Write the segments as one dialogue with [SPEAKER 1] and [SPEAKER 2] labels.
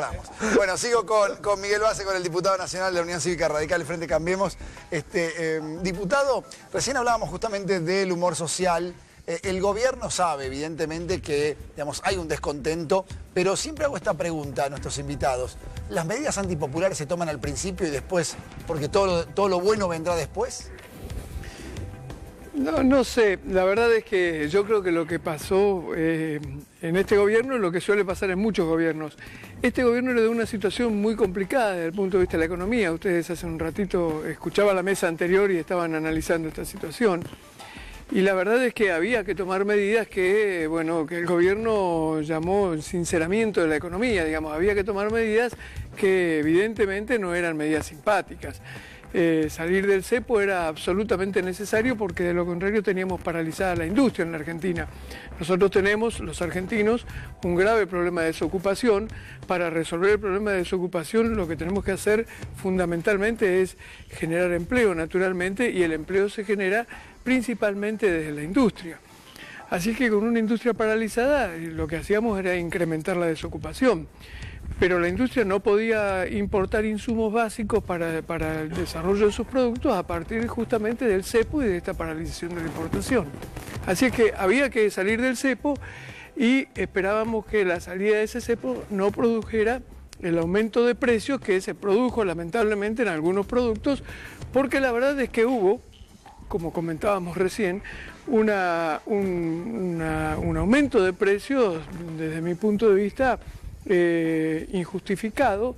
[SPEAKER 1] estamos. Bueno, sigo con Miguel Base, con el diputado nacional de la Unión Cívica Radical, el Frente Cambiemos. Diputado, recién hablábamos justamente del humor social. El gobierno sabe, evidentemente, que digamos, hay un descontento, pero siempre hago esta pregunta a nuestros invitados. ¿Las medidas antipopulares se toman al principio y después, porque todo lo bueno vendrá después?
[SPEAKER 2] No sé, la verdad es que yo creo que lo que pasó en este gobierno es lo que suele pasar en muchos gobiernos. Este gobierno era de una situación muy complicada desde el punto de vista de la economía. Ustedes hace un ratito escuchaban la mesa anterior y estaban analizando esta situación. Y la verdad es que había que tomar medidas que, bueno, que el gobierno llamó sinceramiento de la economía, digamos. Había que tomar medidas que evidentemente no eran medidas simpáticas. Salir del cepo era absolutamente necesario porque de lo contrario teníamos paralizada la industria en la Argentina. Nosotros tenemos, los argentinos, un grave problema de desocupación. Para resolver el problema de desocupación lo que tenemos que hacer fundamentalmente es generar empleo naturalmente, y el empleo se genera principalmente desde la industria. Así que con una industria paralizada lo que hacíamos era incrementar la desocupación. Pero la industria no podía importar insumos básicos para el desarrollo de sus productos a partir justamente del cepo y de esta paralización de la importación. Así que había que salir del cepo y esperábamos que la salida de ese cepo no produjera el aumento de precios que se produjo lamentablemente en algunos productos, porque la verdad es que hubo, como comentábamos recién, un aumento de precios desde mi punto de vista injustificado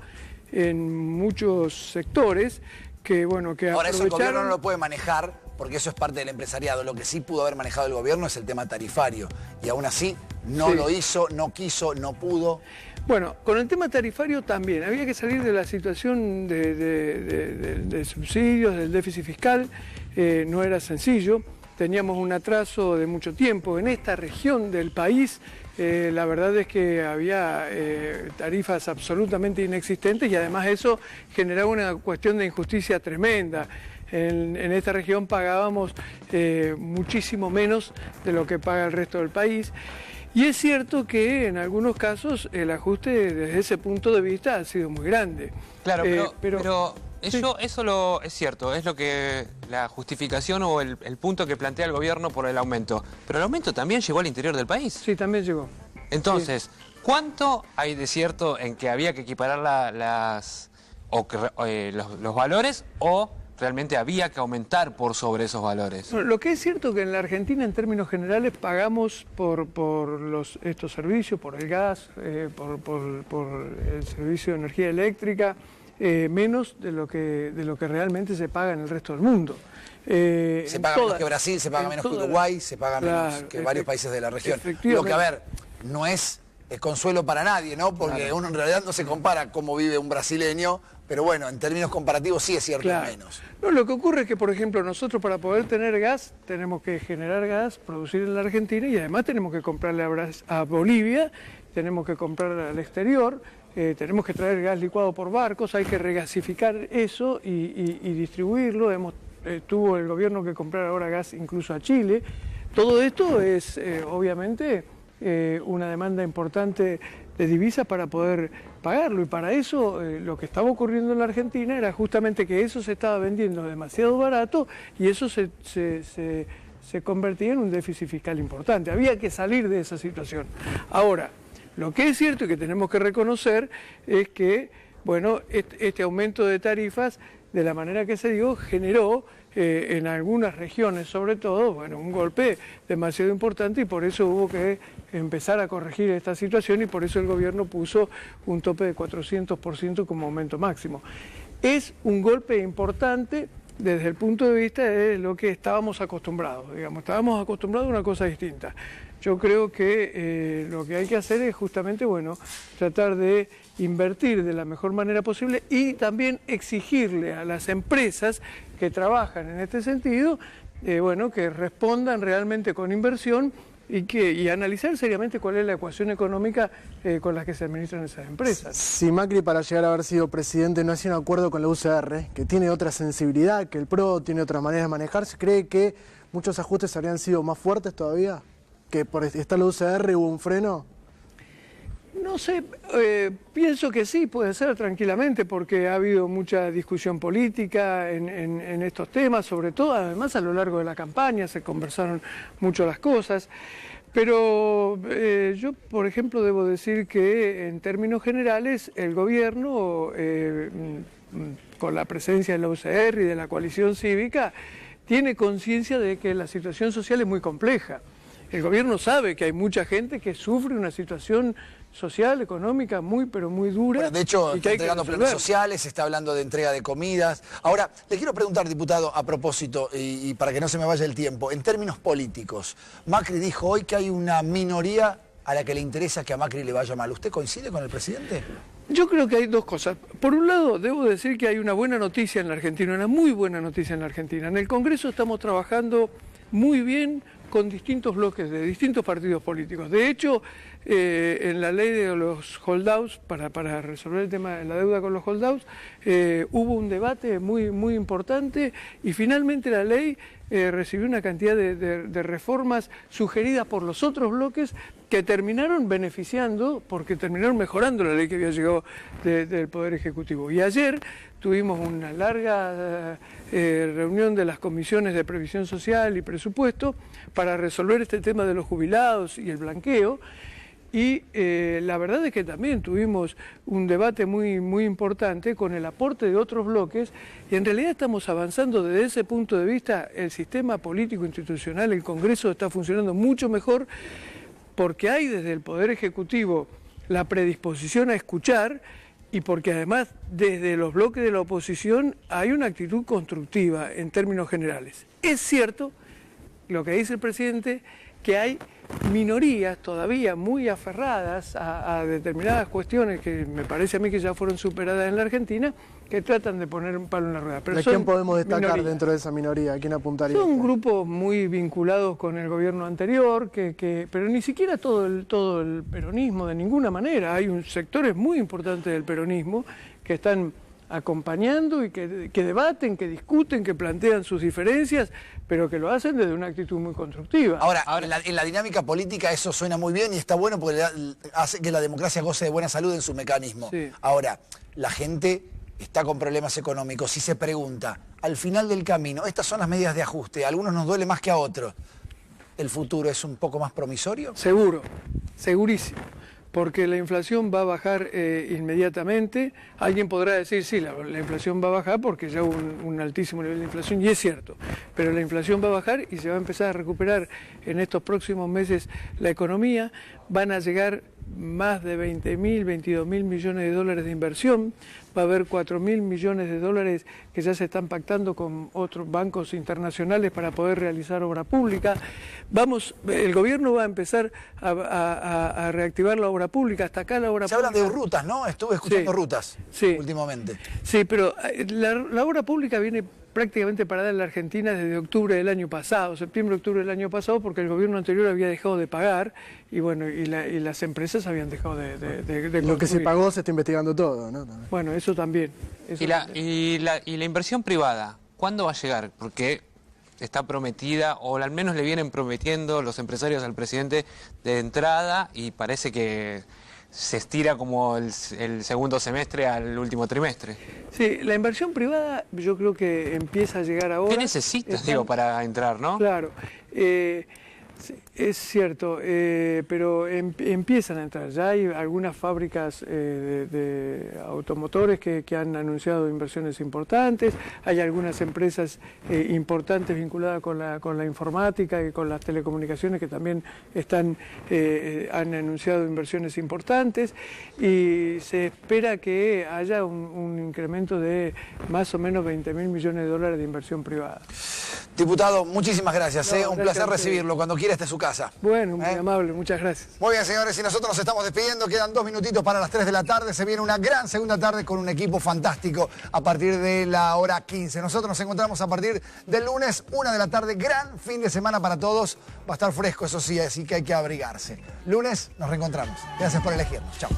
[SPEAKER 2] en muchos sectores que, bueno, que
[SPEAKER 1] ahora
[SPEAKER 2] aprovecharon...
[SPEAKER 1] eso el gobierno no lo puede manejar porque eso es parte del empresariado. Lo que sí pudo haber manejado el gobierno es el tema tarifario y aún así no lo hizo, no quiso, no pudo.
[SPEAKER 2] Bueno, con el tema tarifario también había que salir de la situación de subsidios, del déficit fiscal. No era sencillo, teníamos un atraso de mucho tiempo en esta región del país. La verdad es que había tarifas absolutamente inexistentes y además eso generaba una cuestión de injusticia tremenda. En esta región pagábamos muchísimo menos de lo que paga el resto del país. Y es cierto que en algunos casos el ajuste desde ese punto de vista ha sido muy grande.
[SPEAKER 3] Claro, pero eso es cierto, es lo que la justificación o el punto que plantea el gobierno por el aumento. Pero el aumento también llegó al interior del país.
[SPEAKER 2] Sí, también llegó.
[SPEAKER 3] Entonces, ¿cuánto hay de cierto en que había que equiparar los valores o realmente había que aumentar por sobre esos valores?
[SPEAKER 2] Bueno, lo que es cierto que en la Argentina en términos generales pagamos por estos servicios, por el gas, por el servicio de energía eléctrica, menos de lo que realmente se paga en el resto del mundo.
[SPEAKER 1] Se paga menos que Brasil, se paga menos que Uruguay, se paga menos que varios países de la región. Lo que, a ver, no es consuelo para nadie, ¿no? Porque uno en realidad no se compara cómo vive un brasileño, pero bueno, en términos comparativos sí es cierto menos.
[SPEAKER 2] No, lo que ocurre es que, por ejemplo, nosotros para poder tener gas tenemos que generar gas, producir en la Argentina y además tenemos que comprarle a Bolivia, tenemos que comprarle al exterior. Tenemos que traer gas licuado por barcos, hay que regasificar eso y distribuirlo. Tuvo el gobierno que comprar ahora gas incluso a Chile. Todo esto es obviamente una demanda importante de divisas para poder pagarlo, y para eso lo que estaba ocurriendo en la Argentina era justamente que eso se estaba vendiendo demasiado barato y eso se convertía en un déficit fiscal importante. Había que salir de esa situación. Ahora, lo que es cierto y que tenemos que reconocer es que, bueno, este aumento de tarifas, de la manera que se dio, generó en algunas regiones, sobre todo, bueno, un golpe demasiado importante, y por eso hubo que empezar a corregir esta situación y por eso el gobierno puso un tope de 400% como aumento máximo. Es un golpe importante desde el punto de vista de lo que estábamos acostumbrados, digamos, estábamos acostumbrados a una cosa distinta. Yo creo que lo que hay que hacer es justamente, bueno, tratar de invertir de la mejor manera posible y también exigirle a las empresas que trabajan en este sentido, bueno, que respondan realmente con inversión y analizar seriamente cuál es la ecuación económica con la que se administran esas empresas.
[SPEAKER 4] Si Macri, para llegar a haber sido presidente, no hacía un acuerdo con la UCR, que tiene otra sensibilidad, que el PRO tiene otra manera de manejarse, ¿cree que muchos ajustes habrían sido más fuertes todavía? ¿Que por estar la UCR hubo un freno?
[SPEAKER 2] No sé, pienso que sí, puede ser tranquilamente, porque ha habido mucha discusión política en estos temas, sobre todo, además a lo largo de la campaña se conversaron mucho las cosas, pero yo, por ejemplo, debo decir que en términos generales el gobierno, con la presencia de la UCR y de la coalición cívica, tiene conciencia de que la situación social es muy compleja. El gobierno sabe que hay mucha gente que sufre una situación social, económica, pero muy dura.
[SPEAKER 1] Bueno, de hecho,
[SPEAKER 2] y
[SPEAKER 1] está entregando planes sociales, se está hablando de entrega de comidas. Ahora, le quiero preguntar, diputado, a propósito, y para que no se me vaya el tiempo, en términos políticos, Macri dijo hoy que hay una minoría a la que le interesa que a Macri le vaya mal. ¿Usted coincide con el presidente?
[SPEAKER 2] Yo creo que hay dos cosas. Por un lado, debo decir que hay una buena noticia en la Argentina, una muy buena noticia en la Argentina. En el Congreso estamos trabajando muy bien con distintos bloques de distintos partidos políticos. De hecho, en la ley de los holdouts, para resolver el tema de la deuda con los holdouts, hubo un debate muy importante y finalmente la ley recibió una cantidad de reformas sugeridas por los otros bloques que terminaron beneficiando, porque terminaron mejorando la ley que había llegado del Poder Ejecutivo. Y ayer tuvimos una larga reunión de las comisiones de Previsión Social y Presupuesto para resolver este tema de los jubilados y el blanqueo. Y la verdad es que también tuvimos un debate muy importante con el aporte de otros bloques y en realidad estamos avanzando desde ese punto de vista. El sistema político institucional, el Congreso está funcionando mucho mejor porque hay desde el Poder Ejecutivo la predisposición a escuchar y porque además desde los bloques de la oposición hay una actitud constructiva en términos generales. Es cierto lo que dice el presidente, que hay minorías todavía muy aferradas a determinadas cuestiones que me parece a mí que ya fueron superadas en la Argentina, que tratan de poner un palo en la rueda. Pero
[SPEAKER 4] ¿de quién podemos destacar dentro de esa minoría? ¿A quién apuntaría?
[SPEAKER 2] Son grupos muy vinculados con el gobierno anterior, pero ni siquiera todo el peronismo, de ninguna manera. Hay sectores muy importantes del peronismo que están acompañando y que debaten, que discuten, que plantean sus diferencias, pero que lo hacen desde una actitud muy constructiva.
[SPEAKER 1] Ahora en la dinámica política eso suena muy bien y está bueno porque hace que la democracia goce de buena salud en su mecanismo.
[SPEAKER 2] Sí.
[SPEAKER 1] Ahora, la gente está con problemas económicos y se pregunta, al final del camino, estas son las medidas de ajuste, a algunos nos duele más que a otros, ¿el futuro es un poco más promisorio?
[SPEAKER 2] Seguro, segurísimo. Porque la inflación va a bajar inmediatamente. Alguien podrá decir, sí, la inflación va a bajar porque ya hubo un altísimo nivel de inflación, y es cierto, pero la inflación va a bajar y se va a empezar a recuperar en estos próximos meses la economía. Van a llegar más de 20.000, 22.000 millones de dólares de inversión, va a haber 4.000 millones de dólares que ya se están pactando con otros bancos internacionales para poder realizar obra pública. El gobierno va a empezar a reactivar la obra pública, hasta acá la obra pública.
[SPEAKER 1] Se habla de rutas, ¿no? Estuve escuchando rutas últimamente.
[SPEAKER 2] Sí, pero la obra pública viene prácticamente parada en la Argentina desde octubre del año pasado, septiembre-octubre del año pasado, porque el gobierno anterior había dejado de pagar y bueno, y las empresas habían dejado de
[SPEAKER 4] Lo que se pagó se está investigando todo, ¿no?
[SPEAKER 2] Bueno, eso también.
[SPEAKER 3] Y la inversión privada, ¿cuándo va a llegar? Porque está prometida, o al menos le vienen prometiendo los empresarios al presidente de entrada, y parece que se estira como el segundo semestre al último trimestre.
[SPEAKER 2] Sí, la inversión privada yo creo que empieza a llegar ahora.
[SPEAKER 3] ¿Qué necesitas, para entrar, no?
[SPEAKER 2] Claro. Es cierto, pero empiezan a entrar. Ya hay algunas fábricas de automotores que han anunciado inversiones importantes, hay algunas empresas importantes vinculadas con la informática y con las telecomunicaciones que también han anunciado inversiones importantes, y se espera que haya un incremento de más o menos 20.000 millones de dólares de inversión privada.
[SPEAKER 1] Diputado, muchísimas gracias.
[SPEAKER 2] No,
[SPEAKER 1] un placer recibirlo. Cuando quiera, esta es su casa.
[SPEAKER 2] Bueno, muy amable, muchas gracias.
[SPEAKER 1] Muy bien, señores, y nosotros nos estamos despidiendo. Quedan 2 minutitos para las 3 de la tarde. Se viene una gran segunda tarde con un equipo fantástico a partir de la hora 15. Nosotros nos encontramos a partir del lunes, 1 de la tarde. Gran fin de semana para todos. Va a estar fresco, eso sí, así que hay que abrigarse. Lunes nos reencontramos. Gracias por elegirnos. Chao.